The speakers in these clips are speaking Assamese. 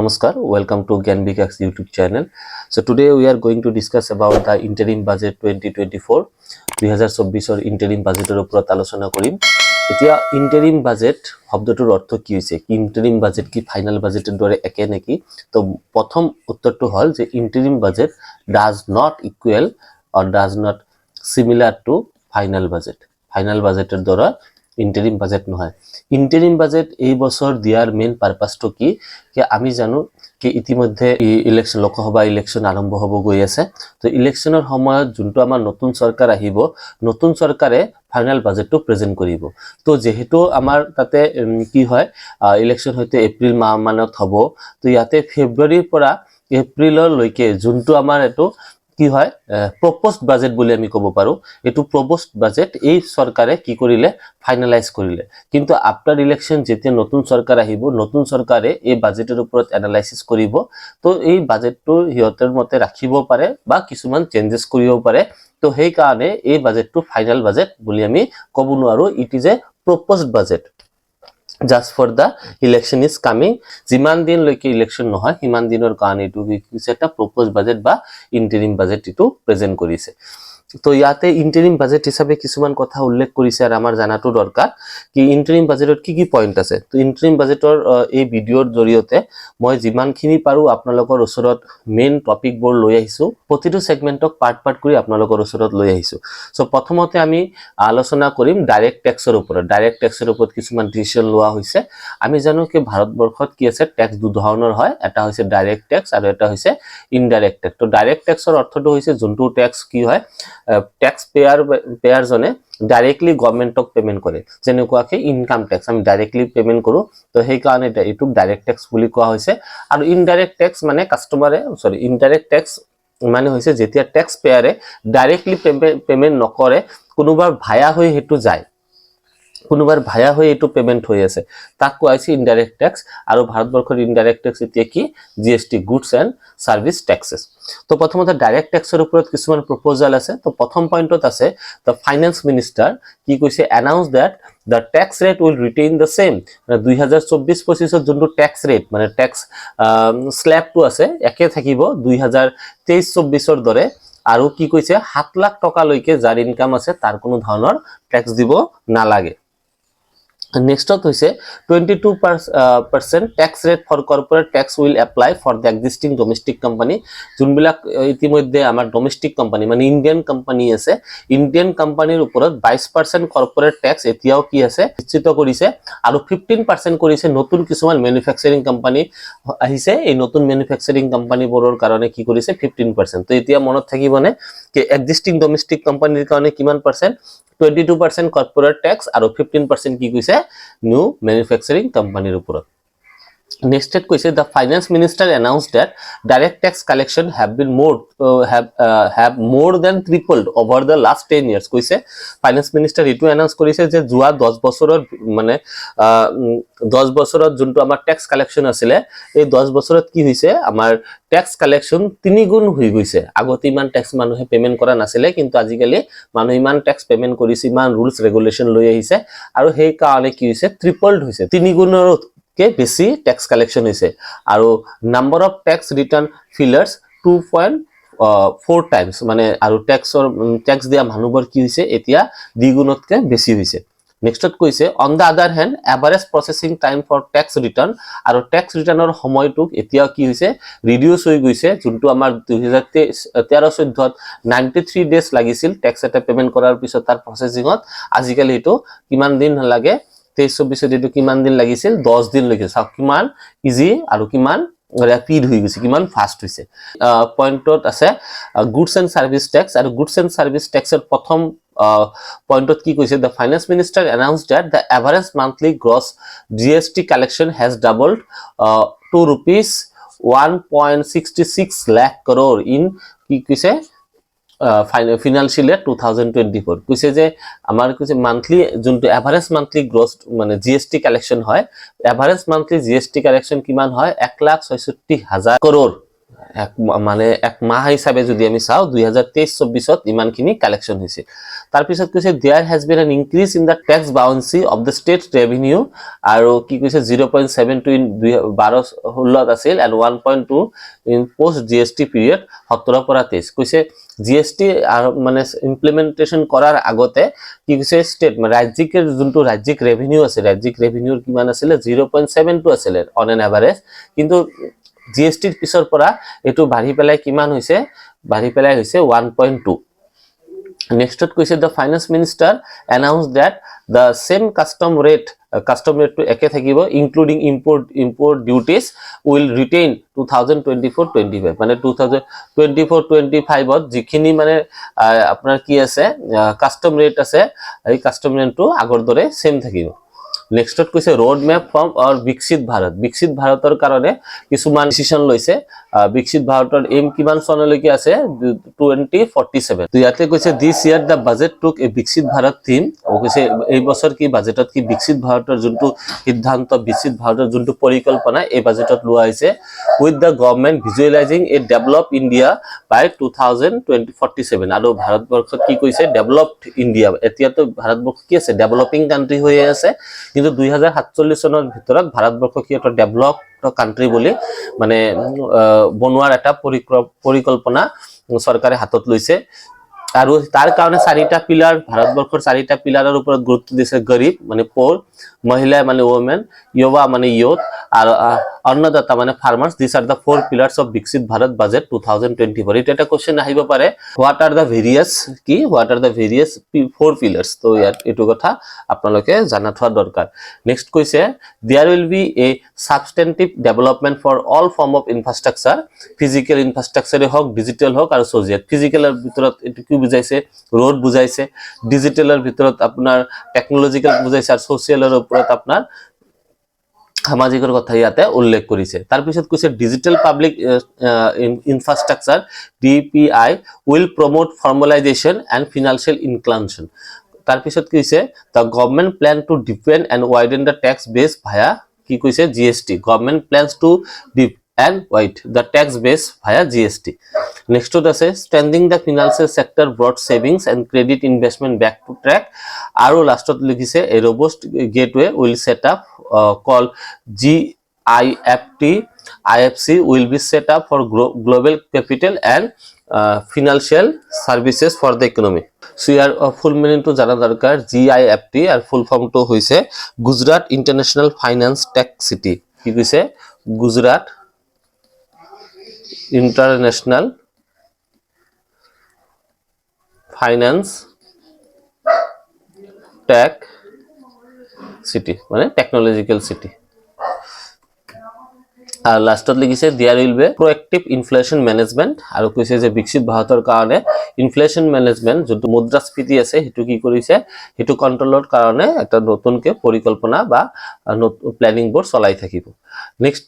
Namaskar, welcome to GYAN VIKASH YouTube channel. So today we are going to discuss about the interim budget 2024 2024 interim budget er upor alochona korim. Etia interim budget শব্দটোৰ অৰ্থ কি হৈছে কি interim budget কি final budget এৰ দৰে একে নেকি তো প্ৰথম উত্তৰটো হল যে interim budget does not equal or does not similar to final budget এৰ দৰে interim budget নহয় interim budget এই বছৰ দিয়াৰ মেইন পাৰপাসটো কি যে আমি জানো কি ইতিমধ্যে ইলেকশন লোকসভা ইলেকশন আৰম্ভ হ'ব গৈ আছে তো ইলেকশনৰ সময়ত যোনটো আমাৰ নতুন সৰকাৰ আহিব নতুন সৰকাৰে ফাইনাল বাজেটটো প্ৰেজেন্ট কৰিব তো যেহেতু আমাৰ তাতে কি হয় ইলেকশন হয়তো এপ্ৰিল মাহ মানত হ'ব তো ইয়াতে ফেব্ৰুৱাৰীৰ পৰা এপ্ৰিলৰ লৈকে যোনটো আমাৰ এটো কি হয় প্ৰপোজড বাজেট বলি আমি কব পাৰো এটু প্রপোজড বাজেট এই সরকারে কি করিলে ফাইনালাইজ করিলে কিন্তু আফটার ইলেকশন যেতে নতুন সরকার আহিব নতুন সরকারে এই বাজেটের উপর এনালাইসিস করিব তো এই বাজেটটো হিয়তের মতে রাখিব পারে বা কিছুমান চেঞ্জেস করিব পারে তো সেই কারণে এই বাজেটটো ফাইনাল বাজেট বলি আমি কব নোৱাৰো it is a proposed budget just for the election is coming jiman din loike election no hoy himan dinor karone etu is eta proposed budget ba interim budget etu present korise তো ইয়াতে ইন্টারিম বাজেট হিসাবে কিছুমান কথা উল্লেখ কৰিছে আৰু আমাৰ জানাটো দৰকাৰ কি ইন্টাৰিম বাজেটৰ কি পইণ্ট আছে তো ইন্টাৰিম বাজেটৰ এই ভিডিওৰ জৰিয়তে মই যিমানখিনি পাৰো আপোনালোকৰ ওচৰত মেইন টপিক বোৰ লৈ আহিছো প্ৰতিটো সেগমেন্টক পাৰ্ট কৰি আপোনালোকৰ ওচৰত লৈ আহিছো সো প্ৰথমতে আমি আলোচনা কৰিম ডাইৰেক্ট ট্যাক্সৰ ওপৰত কিছুমান ডিসিশন লোৱা হৈছে আমি জানো কি ভাৰতবৰ্ষত কি আছে ট্যাক্স দু ধৰণৰ হয় এটা হৈছে ডাইৰেক্ট ট্যাক্স আৰু এটা হৈছে ইনডাইৰেক্ট ট্যাক্স তো ডাইৰেক্ট ট্যাক্সৰ অৰ্থটো হৈছে যোনটো ট্যাক্স কি হয় टैक्स पेयर जने डायरेक्टली गवर्नमेंट पेमेंट करे जेनेकुआ कि इनकम टैक्स हम डायरेक्टली पेमेंट करू तो हे कारणे एटुक डायरेक्ट टैक्स বুলি কোৱা হৈছে আৰু ইনডাইৰেক্ট ট্যাক্স মানে কাস্টমাৰে ইনডাইৰেক্ট ট্যাক্স মানে হৈছে যেতিয়া ট্যাক্স পেয়াৰে ডাইৰেক্টলি পেমেন্ট নকৰে কোনোবাৰ ভায়া হৈ হেতু যায় কোনোবাৰ ভায়া হৈ এটো পেমেন্ট হৈ আছে তাক কোৱা হৈছে ইনডাইৰেক্ট ট্যাক্স আৰু ভাৰতবৰ্ষৰ ইনডাইৰেক্ট ট্যাক্স এতিয়া কি GST goods and service taxes তো প্ৰথমতে ডাইৰেক্ট ট্যাক্সৰ ওপৰত কিছুমান প্ৰপোজাল আছে তো প্ৰথম পইণ্টত আছে দ্য ফাইনান্স মিনিষ্টাৰ কি কৈছে announce that the tax rate will retain the same 2024-25 যোনটো ট্যাক্স ৰেট মানে ট্যাক্স স্ল্যাবটো আছে একে থাকিব 2023-24 দৰে আৰু কি কৈছে 7 লাখ টকা লৈকে যাৰ ইনকাম আছে তাৰ কোনো ধৰণৰ ট্যাক্স দিব নালাগে Next up is 22% tax rate for corporate tax will apply for the existing domestic company. যোনবিলাক ইতিমধ্যে আমাৰ domestic company মানে ইন্ডিয়ান কোম্পানী আছে ইন্ডিয়ান কোম্পানীৰ ওপৰত 22% corporate tax এতিয়াও কি আছে নিশ্চিত কৰিছে আৰু 15% কৰিছে নতুন কিছুমান ম্যানুফ্যাকচাৰিং কোম্পানী আহিছে এই নতুন ম্যানুফ্যাকচাৰিং কোম্পানী বোৰৰ কাৰণে কি কৰিছে 15% তো এতিয়া মনত থাকিবনে কি এক্সিস্টিং ডমেস্টিক কোম্পানীৰ কাৰণে কিমান পাৰ্সেন্ট 22% corporate tax আৰু 15% কি কৈছে নিউ ম্যানুফ্যাকচাৰিং কোম্পানীৰ ওপৰত Next step কৈছে the finance minister announced that direct tax collection have more than tripled over the last 10 years কৈছে finance minister এটো announce কৰিছে যে যোৱা 10 বছৰৰ মানে 10 বছৰত যোনটো আমাৰ ট্যাক্স কালেকশন আছিল এই 10 বছৰত কি হৈছে আমাৰ ট্যাক্স কালেকশন 3 গুণ হৈ গৈছে আগতে ইমান ট্যাক্স মানুহে পেমেন্ট কৰা নাছিল কিন্তু আজিকালি মানুহ ইমান ট্যাক্স পেমেন্ট কৰিছে ইমান ৰুলস ৰেগুলেশন লৈ আহিছে আৰু সেই কাৰণে কি হৈছে ট্ৰিপলড হৈছে 3 গুণৰ के बेसी टैक्स कलेक्शन হৈছে আৰু number of tax return filers 2.4 times মানে আৰু ট্যাক্স দিয়া মানুহবৰ কি হৈছে এতিয়া দ্বিগুণতকৈ বেছি হৈছে নেক্সটত কৈছে on the other hand average processing time for tax return আৰু ট্যাক্স ৰিটাৰ্নৰ সময়টুক এতিয়া কি হৈছে ৰিডিউস হৈ গৈছে যোনটো আমাৰ 2013-14 93 ডেজ লাগিছিল ট্যাক্স এটা পেমেন্ট কৰাৰ পিছত তাৰ প্ৰসেসিংত আজিকালি এটো কিমান দিন লাগে 23-24 এটো কিমান দিন লাগিছিল 10 দিন লাগিছিল সব কিমান ইজি আৰু কিমান ৰ্যাপিড হৈ গৈছে কিমান ফাস্ট হৈছে পইণ্টত আছে গুডস এন্ড সাৰ্ভিস ট্যাক্স আৰু গুডস এন্ড সাৰ্ভিস ট্যাক্সৰ প্ৰথম পইণ্টত কি কৈছে the finance minister announced that the average monthly gross GST collection has doubled to rupees 1.66 lakh crore in কি কৈছে financial year 2024 কৈছে যে আমাৰ কৈছে মান্থলি যোনটো এভারেজ মান্থলি গ্রস মানে জিএসটি কালেকশন হয় এভারেজ মান্থলি জিএসটি কালেকশন কিমান হয় 1,66,000 crore মানে এক মাহ হিসাবে যদি আমি চাও 2023-24 ইমানখিনি কালেকশন হৈছে তাৰ পিছত কৈছে there has been an increase in the tax buoyancy of the state revenue আৰু কি কৈছে 0.72 ইন 12-16 আছিল and 1.2 in post GST period 17 পৰা 23 কৈছে জিএসটি মানে ইমপ্লিমেন্টেশন কৰাৰ আগতে কি কৈছে স্টেট ৰাজ্যিক যোনটো ৰাজ্যিক ৰেভিনিউ আছে ৰাজ্যিক ৰেভিনিউৰ কিমান আছিল 0.72 আছিল অন এন এভাৰেজ কিন্তু জিএসটিৰ পিছৰ পৰা এটো বাঢ়ি পেলাই কিমান হৈছে বাঢ়ি পেলাই হৈছে 1.2 Next কৈছে the finance minister announced that the same custom rate to একে থাকিব including import duties will retain 2024-25 মানে 2024-25 ত যিখিনি মানে আপোনাৰ কি আছে কাস্টম ৰেট আছে এই কাস্টম ৰেটটো আগৰ দৰে সেম থাকিব Next কৈছে road map from or viksit bharator karone কিছুমান ডিসিশন লৈছে viksit bharator aim কিমান সনলৈকে আছে 2047 তো ইয়াতে কৈছে this year the budget took a viksit bharat theme ও কৈছে এই বছৰ কি বাজেটত কি viksit bharator যোনটো সিদ্ধান্ত viksit bharator যোনটো পৰিকল্পনা এই বাজেটত লোৱা হৈছে with the government visualizing a developed India by 2047 আৰু ভাৰতবৰ্ষত কি কৈছে developed India এতিয়াতো ভাৰতবৰ্ষ কি আছে ডেভেলপিং কান্ট্ৰি হৈ আছে কিন্তু 2047 চনৰ ভিতৰত ভাৰতবৰ্ষ কি এটা ডেভেলপড কান্ট্ৰি বুলি মানে বনোৱাৰ এটা পৰিকল্পনা সৰকাৰে হাতত লৈছে আৰু তাৰ কাৰণে চাৰিটা পিলাৰ ভাৰতবৰ্ষৰ চাৰিটা পিলাৰৰ ওপৰত গুৰুত্ব দিছে গৰীব মানে পোৰ মহিলা মানে ওমেন যুৱা মানে ইয়ুথ আৰু অন্নদাতা মানে farmers this are the four pillars of Viksit Bharat budget 2024 এটা একটা কোশ্চেন আহিব পারে what are the various four pillars তো ইয়াত এটো কথা আপোনালোকে জানা থোৱা দৰকাৰ নেক্সট কৈছে there will be a substantive development for all form of infrastructure physical ইনফ্ৰাষ্ট্ৰাকচাৰে হওক ডিজিটাল হওক আৰু সোশিয়েল ফিজিক্যালৰ ভিতৰত এটো কি বুজাইছে ৰোড বুজাইছে ডিজিটালৰ ভিতৰত আপোনাৰ টেকনলজিক্যাল বুজাইছে আৰু সোশিয়েলৰ ওপৰত আপোনাৰ সামাজিকৰ কথা ইয়াতে উল্লেখ কৰিছে তাৰ পিছত কৈছে digital public infrastructure DPI will promote formalisation and financial inclusion তাৰ পিছত কৈছে the government plan to deepen and widen the tax base via কি কৈছে GST government plans to deepen and widen the tax base via GST next to আছে strengthening the financial sector broad savings and credit investment back to track আৰু লাষ্টত লিখিছে a robust gateway will set up called IFC will be set up for global capital and financial services for the economy so your full meaning to jana darkar GIFT are full form to hoise Gujarat International Finance Tech City ki hoise Gujarat International Finance Tech City মানে technological city আর লাস্টত লিখিছে there will be proactive inflation management আৰু কৈছে যে বিকশিত ভাৰতৰ কাৰণে ইনফ্লেশন ম্যানেজমেন্ট যোনটো মুদ্ৰাস্ফীতি আছে হেতু কি কৰিছে হেতু কন্ট্ৰোলৰ কাৰণে এটা নতুনকে পৰিকল্পনা বা প্ল্যানিং বোৰ্ড চলাই থাকিব নেক্সট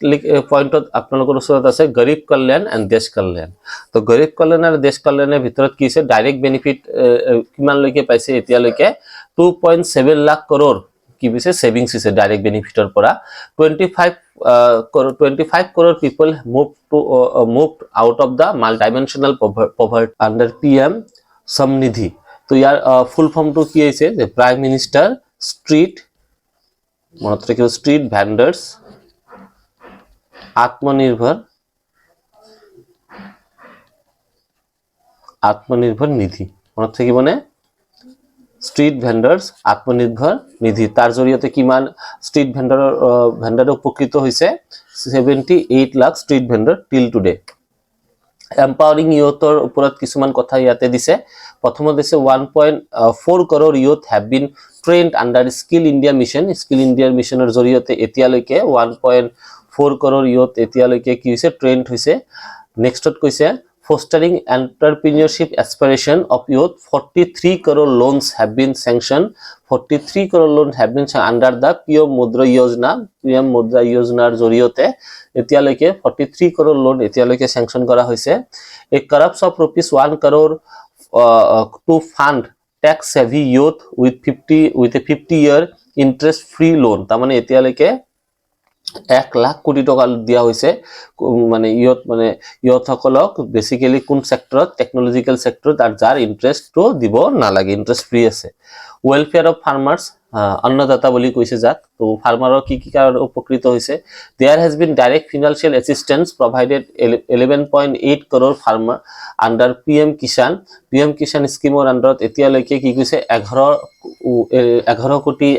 পইণ্টত আপোনালোকৰ ওচৰত আছে গৰীব কল্যাণ এণ্ড দেশ কল্যাণ তো গৰীব কল্যাণ আৰু দেশ কল্যাণৰ ভিতৰত কি আছে ডাইৰেক্ট বেনিফিট কিমান লৈকে পাইছে এতিয়ালৈকে 2.7 লাখ কৰোৰ কি বিছে সেভিংস আছে ডাইৰেক্ট বেনিফিটৰ পৰা 25 crore people moved out of the multidimensional poverty under PM Samnidhi তো ইয়াৰ ফুল ফৰ্ম তো কি আছে যে প্ৰাইম মিনিস্টাৰ স্ট্ৰিট মনত ৰাখিব স্ট্ৰিট ভেন্ডাৰ্স আত্মনিৰ্ভৰ নিধি মনত থাকিবনে স্ট্ৰিট ভেন্ডাৰ্স আত্মনিৰ্ভৰ নিধি তাৰ জৰিয়তে কিমান স্ট্ৰিট ভেন্ডাৰ উপকৃত হৈছে 78 লাখ স্ট্ৰিট ভেন্ডাৰ টিল টুডে এম্পাৱাৰিং ইউথৰ ওপৰত কিছুমান কথা ইয়াতে দিছে প্ৰথমত দিছে 1.4 crore youth have been trained under skill india মিশনৰ জৰিয়তে এতিয়ালৈকে 1.4 crore youth এতিয়ালৈকে কি হৈছে ট্ৰেইনড হৈছে নেক্সটত কৈছে fostering entrepreneurship aspiration of youth 43 crore loans have been sanctioned under the PM Mudra Yojanaৰ জৰিয়তে এতিয়ালৈকে 43 crore loan এতিয়ালৈকে sanction কৰা হৈছে a corpus of rupees 1 crore to fund tax savvy youth with a 50 year interest free loan তাৰ মানে এতিয়ালৈকে 1 লাখ কোটি টকা দিয়া হৈছে মানে ইয়ত সকলক বেসিক্যালি কোন সেক্টৰত টেকনলজিক্যাল সেক্টৰত আৰ যাৰ ইন্টাৰেস্টটো দিব নালাগে ইন্টাৰেস্ট ফ্ৰি আছে ওয়েলফেয়াৰ অফ ফাৰ্মাৰ্স अन्नदाता বুলি কৈছে যাক তো ফাৰ্মাৰৰ কি কাৰণ উপকৃত হৈছে there has been direct financial assistance provided 11.8 crore farmer under PM Kisan স্কিমৰ আন্ডাৰত এতিয়ালৈকে কি কৈছে 11 কোটি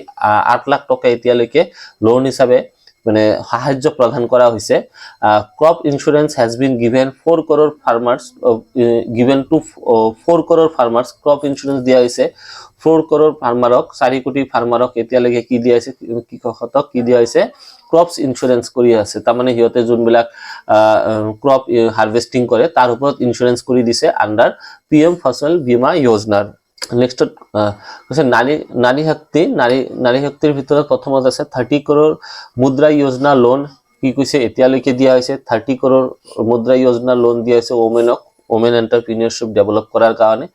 8 লাখ টকা এতিয়ালৈকে লোন হিচাপে মানে সাহায্য প্ৰদান কৰা হৈছে crop insurance has been given 4 crore farmers given to 4 crore farmers crop insurance দিয়া হৈছে 4 crore ফার্মারক 4 কোটি ফার্মারক এতিয়ালৈকে কি দিয়া হৈছে কৃষকহঁতক কি দিয়া হৈছে ক্রপস ইন্স্যুরেন্স কৰি আছে তাৰ মানে হিয়তে যোনবিলাক ক্ৰপ হাৰ্ভেস্টিং কৰে তাৰ ওপৰত ইন্স্যুৰেন্স কৰি দিছে আন্ডাৰ পিএম ফসল বীমা যোজনাৰ নেক্সট কৈছে নাৰী শক্তিৰ ভিতৰত প্ৰথমত আছে 30 crore মুদ্রা যোজনা লোন কি কৈছে এতিয়ালৈকে দিয়া হৈছে 30 crore মুদ্রা যোজনা লোন দিয়া হৈছে women entrepreneurship develop কৰাৰ কাৰণে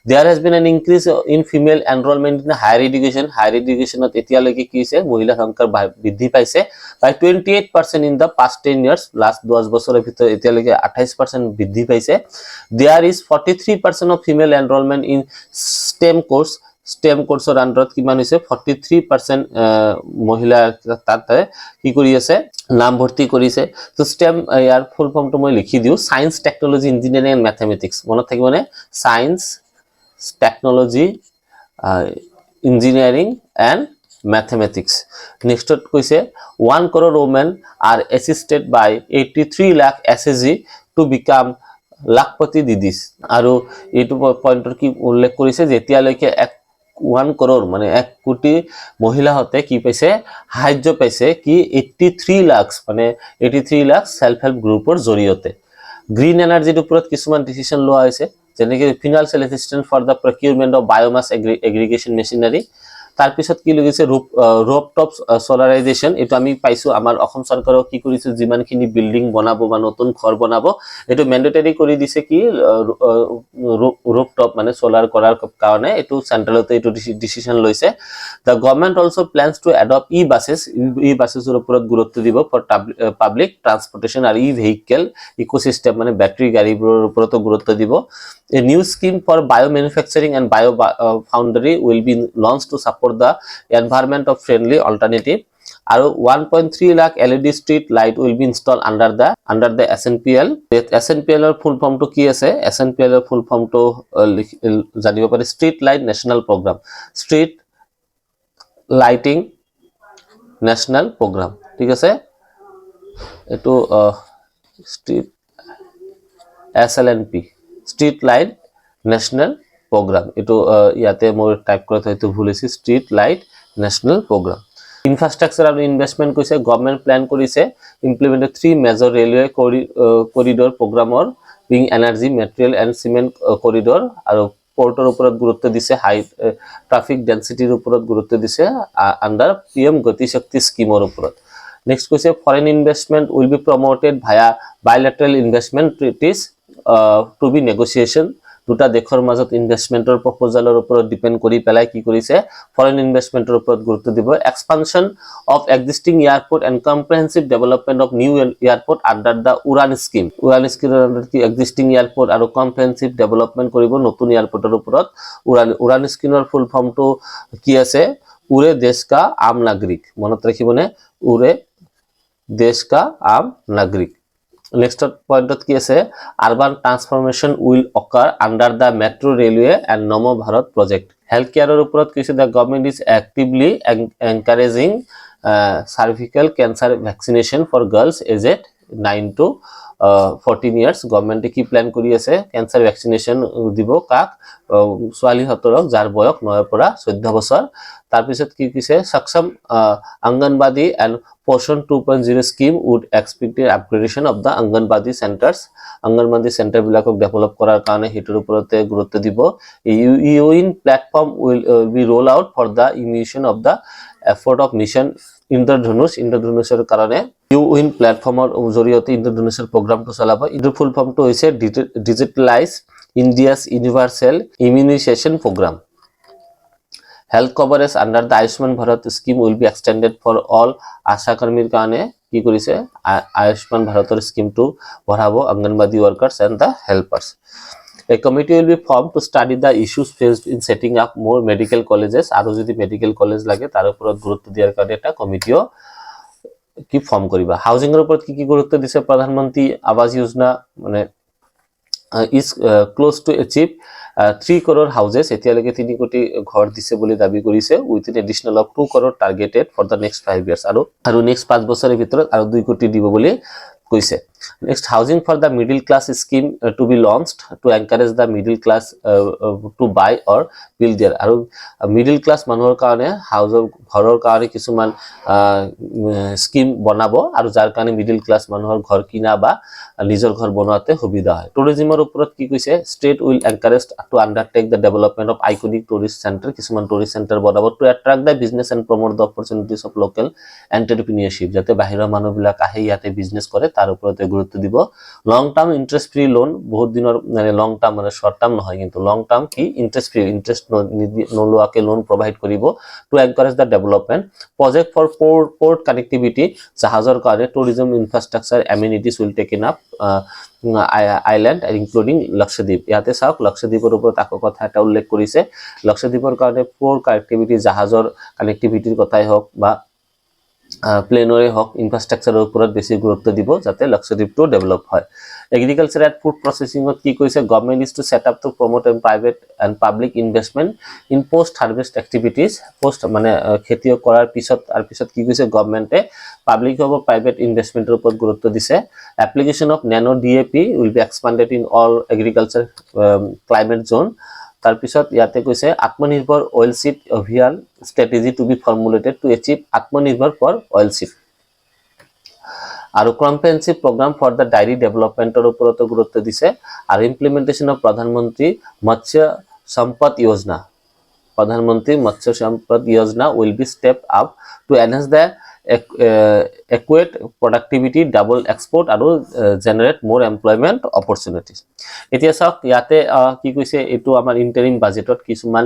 there has been an increase in female enrollment in higher education ত এতিয়ালৈকে কি হৈছে মহিলা সংখ্যা বৃদ্ধি পাইছে by 28% in the past 10 years last 10 বছৰৰ ভিতৰত এতিয়ালৈকে 28% বৃদ্ধি পাইছে there is 43% of female enrollment in STEM কোৰ্সৰ আন্ডাৰত কিমান হৈছে 43% মহিলা তাতে কি কৰি আছে নাম ভৰ্তি কৰিছে তো STEM ইয়াৰ ফুল ফৰ্মটো মই লিখি দিও science technology engineering and mathematics মনত থাকিবনে science technology engineering and mathematics নেক্সটত কৈছে 1 crore women are assisted by 83 lakh SSG to become লাখপতি দিদিস আৰু এইটো পইণ্টৰ কি উল্লেখ কৰিছে যে এতিয়ালৈকে 1 crore মানে 1 কোটি মহিলা হতে কি পাইছে সাহায্য পাইছে কি 83 লাখ মানে 83 লাখ সেলফ হেল্প গ্ৰুপৰ জৰিয়তে গ্ৰীণ এনাৰ্জিৰ ওপৰত কিছুমান ডিসিশন লোৱা হৈছে যেনেকৈ financial assistance for the procurement of biomass aggregation machinery তাৰ পিছত কি লাগিছে ৰূপটপ সোলাৰাইজেশন এটো আমি পাইছো আমাৰ অসম চৰকাৰক কি কৰিছে যিমানখিনি বিল্ডিং বনাব বা নতুন ঘৰ বনাব এটো ম্যান্ডেটৰি কৰি দিছে কি ৰূপটপ মানে সোলাৰ কৰাৰ কাৰণে এটো সেন্ট্ৰেলতে এটো ডিসিশন লৈছে the government also plans to adopt ই-বাসেছৰ ওপৰত গুৰুত্ব দিব ফৰ পাবলিক ট্ৰান্সপোৰ্টেশন আৰু ই-ভেহিকল ইকোসিস্টেম মানে ব্যাটাৰি গাড়ীবোৰৰ ওপৰত গুৰুত্ব দিব A new scheme for biomanufacturing and biofoundry will be launched to support the environment of friendly alternative. আৰু 1.3 lakh LED street light will be installed under the SNPL. SNPL er full form to কি আছে SNPL er full form to জানিব পাৰি street light national program. Street lighting national program. ঠিক আছে এটো street SLNP Street Light National Program এটো ইয়াতে মই টাইপ কৰা হয়তো ভুল হৈছে Street Light National Program ইনফ্ৰাস্ট্ৰাকচাৰ আৰু ইনভেস্টমেন্ট কৈছে গভৰ্নমেন্ট প্ল্যান কৰিছে ইমপ্লিমেন্ট 3 মেজৰ ৰেলওয়ে কৰিডোৰ প্ৰোগ্ৰামৰ being energy material and cement corridor আৰু পোৰ্টৰ ওপৰত গুৰুত্ব দিছে হাই ট্ৰাফিক ডেন্সিটিৰ ওপৰত গুৰুত্ব দিছে আন্ডাৰ পিএম গতি শক্তি স্কিমৰ ওপৰত নেক্সট কৈছে foreign investment will be promoted via bilateral investment treaties to be negotiation দুটা দেশৰ মাজত ইনভেস্টমেন্টৰ প্ৰপোজালৰ ওপৰত ডিপেন্ড কৰি পেলাই কি কৰিছে ফৰেন ইনভেস্টমেন্টৰ ওপৰত গুৰুত্ব দিব expansion of existing airport and comprehensive development of new airport under the Udan স্কিমৰ আন্ডাৰ কি এক্সিস্টিং এয়াৰপোৰ্ট আৰু কম্প্ৰিহেনসিভ ডেভেলপমেন্ট কৰিব নতুন এয়াৰপোৰ্টৰ ওপৰত উড়ান স্কিমৰ ফুল ফৰ্মটো কি আছে উড়ে দেশ কা আম নাগৰিক মনত ৰাখিবনে উড়ে দেশ কা আম নাগৰিক Next point কি আছে urban transformation will occur under the metro railway and Namo Bharat project healthcare er oporot kise the government is actively encouraging cervical cancer vaccination for girls aged 9 to 14 years government কি প্ল্যান কৰি আছে ক্যান্সাৰ ভ্যাকসিনেশন দিব কাক ছোৱালী হতৰক যাৰ বয়স 9 পৰা 14 বছৰ তাৰ পিছত কি কিছে সক্ষম anganwadi and Poshan 2.0 scheme would expected upgradation of the Anganwadi centre বিলাকক ডেভেলপ কৰাৰ কাৰণে হেতৰ ওপৰতে গুৰুত্ব দিব ইউইন platform will be roll out for the initiation of the effort of mission ইন্দ্ৰধনুষৰ কাৰণে ইউইন প্ল্যাটফৰ্মৰ জৰিয়তে ইন্দ্ৰধনুষৰ প্ৰগ্ৰামটো চলাব ইন্দ্ৰ ফুল ফৰ্মটো হৈছে digitalise India's universal immunisation programme Health coverage under the Ayushman Bharat scheme will be extended for all ASHA karmir কাৰণে কি কৰিছে আয়ুষ্মান ভাৰতৰ স্কিমটো বঢ়াব Anganwadi workers and the helpers A committee will be formed to study the issues faced in setting up more medical colleges আৰু যদি মেডিকেল কলেজ লাগে তাৰ ওপৰত গুৰুত্ব দিয়াৰ কাৰণে এটা কমিটিও কি ফৰ্ম কৰিবা হাউজিংৰ ওপৰত কি গুৰুত্ব দিছে প্ৰধানমন্ত্ৰী আৱাস যোজনা মানে is close to achieve 3 crore houses এতিয়ালৈকে 3 কোটি ঘৰ দিছে বুলি দাবী কৰিছে with an additional of 2 crore targeted for the next 5 years আৰু next 5 বছৰৰ ভিতৰত আৰু 2 কোটি দিব বুলি কৈছে next housing for the middle class scheme to be launched to encourage the middle class to buy or build there আৰু middle class মানুহৰ কাৰণে হাউজৰ ঘৰৰ কাৰণে কিছুমান স্কিম বনাব আৰু যাৰ কাৰণে middle class মানুহৰ ঘৰ কিনা বা নিজৰ ঘৰ বনোৱাতে সুবিধা হয় টুৰিজমৰ ওপৰত কি কৈছে state will encourage to undertake the development of iconic tourist center কিছুমান tourist center বনাব to attract the business and promote the opportunities of local entrepreneurship যাতে বাহিৰৰ মানুহবিলাক আহে ইয়াতে বিজনেস কৰে তাৰ ওপৰতে গুৰুত্ব দিব long term interest free loan বহুত দিনৰ মানে লং টাৰ্ম মানে শৰ্ট টাৰ্ম নহয় কিন্তু লং টাৰ্ম কি ইন্টাৰেস্ট ফ্ৰি ইন্টাৰেস্ট নলোৱাকে লোন প্ৰভাইড কৰিব to encourage the development project for port connectivity জাহাজৰ কাৰণে tourism infrastructure amenities will taken up island including Lakshadweep ইয়াতে চাওক লক্ষদ্বীপৰ ওপৰত আকৌ কথা এটা উল্লেখ কৰিছে লক্ষদ্বীপৰ কাৰণে পোৰ্ট কানেক্টিভিটি জাহাজৰ কানেক্টিভিটিৰ কথাই হওক বা প্লেনৰে হক ইনফ্ৰাষ্ট্ৰাকচাৰৰ ওপৰত বেছি গুৰুত্ব দিব যাতে লক্ষদ্বীপটো ডেভেলপ হয় এগ্ৰিকালচাৰ এণ্ড ফুড প্ৰসেসিংত কি কৈছে government is to set up to promote and private and public investment in post harvest activities post মানে খেতি কৰাৰ পিছত কি কৈছে গভৰ্নমেন্টে পাব্লিক হ'ব প্ৰাইভেট ইনভেষ্টমেন্টৰ ওপৰত গুৰুত্ব দিছে application of nano DAP will be expanded in all agriculture climate zone তাৰ পিছত ইয়াতে কৈছে Atmanirbhar oil seed Abhiyan strategy to be formulated to achieve Atmanirbhar for oilseed. আৰু comprehensive program for the dairy development ওপৰত গুৰুত্ব দিছে আৰু implementation of প্ৰধানমন্ত্ৰী মৎস্য সম্পদ যোজনা প্ৰধানমন্ত্ৰী মৎস্য সম্পদ যোজনা will be stepped up to enhance the equate productivity double export আৰু generate more employment opportunities এতিয়া চাওক ইয়াতে কি কৈছে এটো আমাৰ ইন্টাৰিম বাজেটত কিছুমান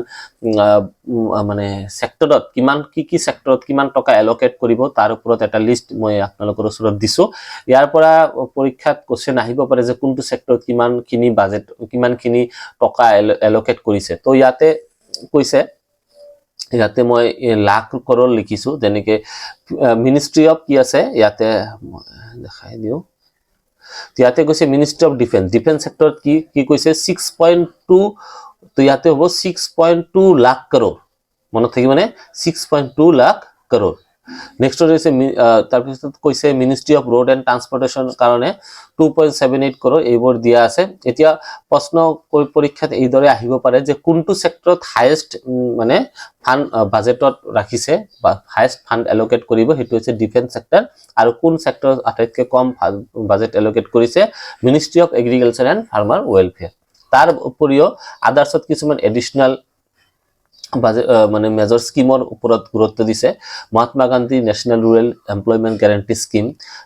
মানে সেক্টৰত কিমান কি সেক্টৰত কিমান টকা এলোকেট কৰিব তাৰ ওপৰত এটা লিষ্ট মই আপোনালোকৰ ওচৰত দিছো ইয়াৰ পৰা পৰীক্ষাত কোশ্চেন আহিব পাৰে যে কোনটো সেক্টৰত কিমান কিনি বাজেট কিমান কিনি টকা এলোকেট কৰিছে তো ইয়াতে কৈছে ইয়াতে মই লাখ কৰৰ লিখিছো যেনেকে মিনিষ্ট্ৰি অফ কি আছে ইয়াতে দেখাই দিও ইয়াতে কৈছে মিনিষ্ট্ৰি অফ ডিফেন্স সেক্টৰত কি কৈছে 6.2 তো ইয়াতে হ'ব 6.2 লাখ কৰৰ মনত থাকি মানে 6.2 লাখ কৰৰ নেক্সট হৈছে তাৰ পিছত কৈছে মিনিষ্ট্ৰি অফ ৰোড এণ্ড ট্ৰান্সপৰ্টেশন কাৰণে 2.78 কৰৰ এইবোৰ দিয়া আছে এতিয়া প্ৰশ্ন পৰীক্ষাত এইদৰে আহিব পাৰে যে কোনটো সেক্টৰত হাইয়েস্ট মানে ফান্ড বাজেটত ৰাখিছে বা হাইয়েস্ট ফান্ড এলোকেট কৰিব হেতু হৈছে ডিফেন্স সেক্টৰ আৰু কোন সেক্টৰত আটাইতকৈ কম বাজেট এলোকেট কৰিছে ministry of agriculture and farmer welfare তাৰ উপৰিও আদাৰ্সত কিছুমান এডিশনাল মানে মেজৰ স্কিমৰ ওপৰত গুৰুত্ব দিছে Mahatma Gandhi national rural employment guarantee scheme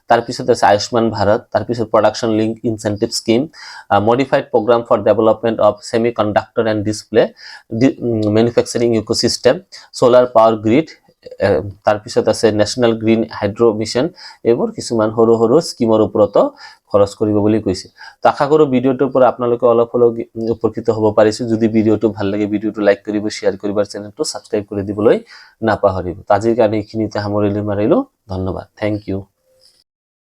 তাৰ পিছত আছে আয়ুষ্মান ভাৰত তাৰ পিছত production link incentive scheme modified programme for development of semiconductor and display manufacturing ecosystem solar power grid তাৰ পিছত আছে ন্যাশনাল গ্ৰীণ হাইড্ৰো মিশন এইবোৰ কিছুমান সৰু স্কিমৰ ওপৰত খৰচ কৰিব বুলি কৈছে তো আশা কৰো ভিডিওটোৰ পৰা আপোনালোকে অলপ হলেও উপকৃত হ'ব পাৰিছে যদি ভিডিওটো ভাল লাগে ভিডিওটো লাইক কৰিব শেয়াৰ কৰিব আৰু চেনেলটো সাবস্ক্ৰাইব কৰি দিবলৈ নাপাহৰিব আজিৰ কাৰণে এইখিনিতে সামৰণি মাৰিলো ধন্যবাদ থ্যাংক ইউ